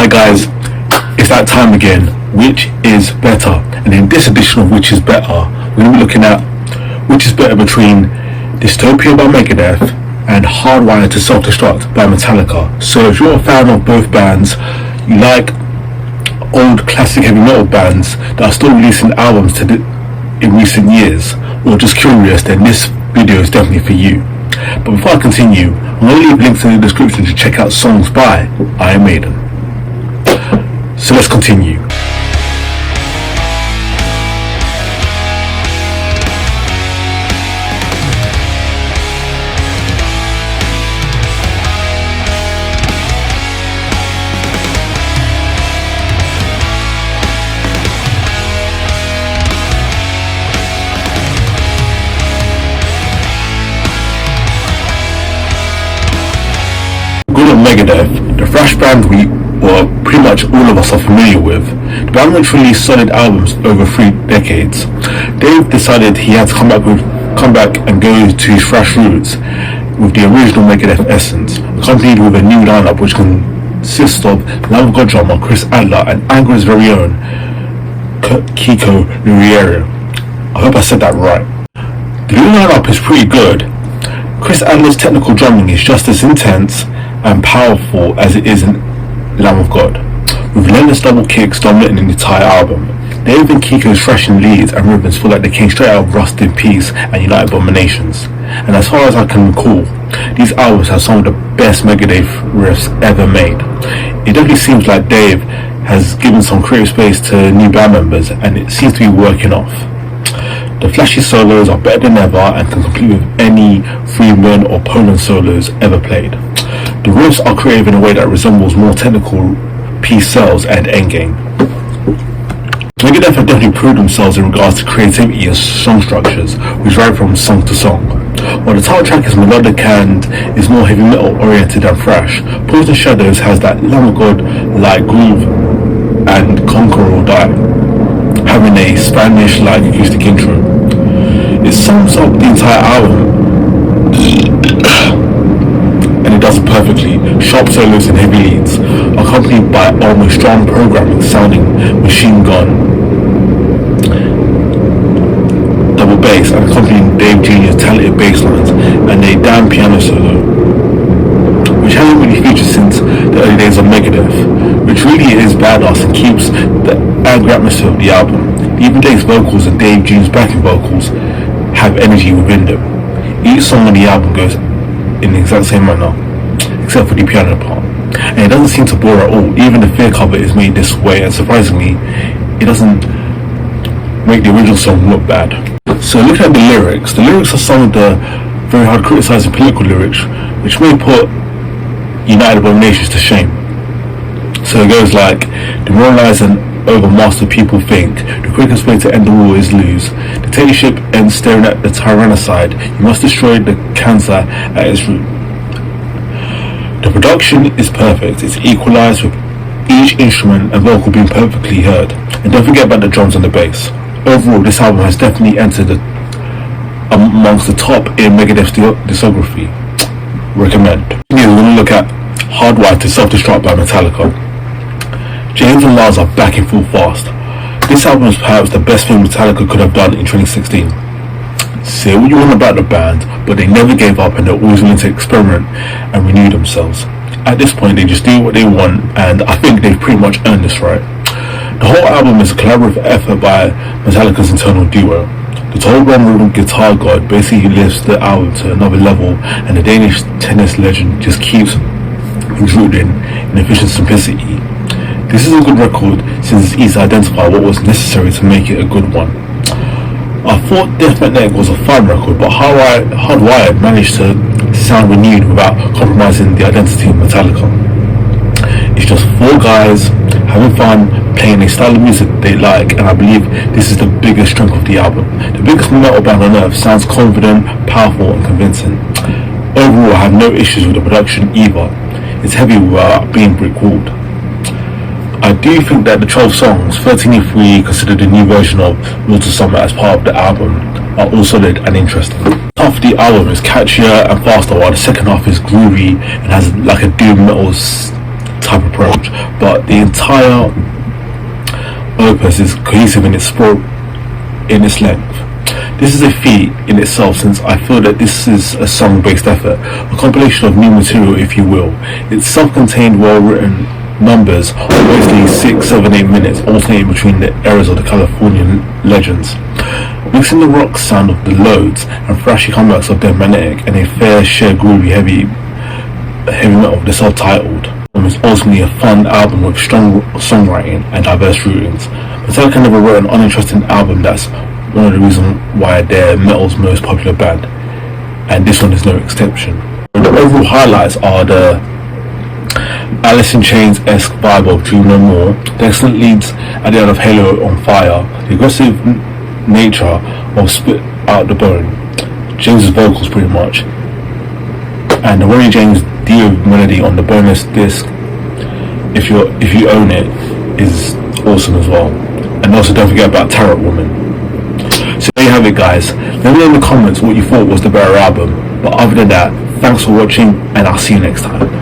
Hi guys, it's that time again. Which is better? And in this edition of Which is Better, we're going to be looking at which is better between Dystopia by Megadeth and Hardwired to Self-Destruct by Metallica. So if you're a fan of both bands, you like old classic heavy metal bands that are still releasing albums in recent years, or just curious, then this video is definitely for you. But before I continue, I'm going to leave links in the description to check out songs by Iron Maiden. So let's continue. Good on Megadeth, the thrash band pretty much all of us are familiar with. The band which released solid albums over 3 decades. Dave decided he had to come back and go to his thrash roots with the original Megadeth essence, accompanied with a new lineup which consists of Lamb of God drummer Chris Adler and Angra's very own Kiko Loureiro. I hope I said that right. The new lineup is pretty good. Chris Adler's technical drumming is just as intense and powerful as it is in Lamb of God, with relentless double kicks dominating the entire album. Dave and Kiko's thrashing leads and rhythms feel like they came straight out of Rust in Peace and United Abominations. And as far as I can recall, these albums have some of the best Megadeth riffs ever made. It definitely seems like Dave has given some creative space to new band members, and it seems to be working off. The flashy solos are better than ever and can compete with any Freeman or Poland solos ever played. The riffs are creative in a way that resembles more technical piece cells and endgame. Megadeth have definitely proved themselves in regards to creativity and song structures, which vary from song to song. While the title track is melodic and is more heavy metal oriented than thrash, Poison Shadows has that Lamb of God like groove, and Conquer or Die, having a Spanish-like acoustic intro. It sums up the entire album, and it does it perfectly. Sharp solos and heavy leads, accompanied by almost strong programming sounding machine gun double bass, and accompanying Dave Jr.'s talented bass lines and a damn piano solo, which hasn't really featured since the early days of Megadeth, which really is badass and keeps the angry atmosphere of the album. Even Dave's vocals and Dave Jr.'s backing vocals have energy within them. Each song on the album goes in the exact same manner, except for the piano part, and it doesn't seem to bore at all. Even the Fear cover is made this way, and surprisingly, it doesn't make the original song look bad. So looking at the lyrics are some of the very hard criticizing political lyrics, which may put United Abominations to shame. So it goes like, demoralize and overmaster people think, the quickest way to end the war is lose. Dictatorship ends staring at the tyrannicide, you must destroy the cancer at its root. The production is perfect, it's equalized with each instrument and vocal being perfectly heard. And don't forget about the drums and the bass. Overall, this album has definitely entered amongst the top in Megadeth's discography. Recommend. We're going to look at Hardwired to Self-Destruct by Metallica. James and Lars are back in full fast. This album is perhaps the best thing Metallica could have done in 2016. Say what you want about the band, but they never gave up and they're always willing to experiment and renew themselves. At this point, they just do what they want, and I think they've pretty much earned this right. The whole album is a collaborative effort by Metallica's internal duo. The tall one-room guitar god basically lifts the album to another level, and the Danish tennis legend just keeps exuding in efficient simplicity. This is a good record since it's easy to identify what was necessary to make it a good one. I thought Death Magnetic was a fun record, but Hardwired managed to sound renewed without compromising the identity of Metallica. It's just 4 guys having fun, playing a style of music they like, and I believe this is the biggest strength of the album. The biggest metal band on earth sounds confident, powerful and convincing. Overall, I have no issues with the production either. It's heavy without being brick-walled. I do think that the 12 songs, 13 if we consider the new version of Water Summer as part of the album, are all solid and interesting. Half of the album is catchier and faster, while the second half is groovy and has like a doom metal type approach, but the entire opus is cohesive in its length. This is a feat in itself, since I feel that this is a song-based effort, a compilation of new material, if you will. It's self-contained, well-written numbers of basically 6, 7, 8 minutes, alternating between the eras of the Californian legends. Mixing the rock sound of the Loads and thrashy comebacks of their Magnetic and a fair share groovy heavy metal of the Untitled is ultimately a fun album with strong songwriting and diverse rootings. Metallica never wrote an uninteresting album. That's one of the reasons why they're metal's most popular band, and this one is no exception. The overall highlights are the Alice in Chains-esque vibe of Dream No More, the excellent leads at the end of Halo on Fire, the aggressive nature of Spit Out the Bone, James's vocals pretty much, and the Ronnie James Dio melody on the bonus disc, if you own it, is awesome as well. And also don't forget about Tarot Woman. So there you have it, guys. Let me know in the comments what you thought was the better album. But other than that, thanks for watching, and I'll see you next time.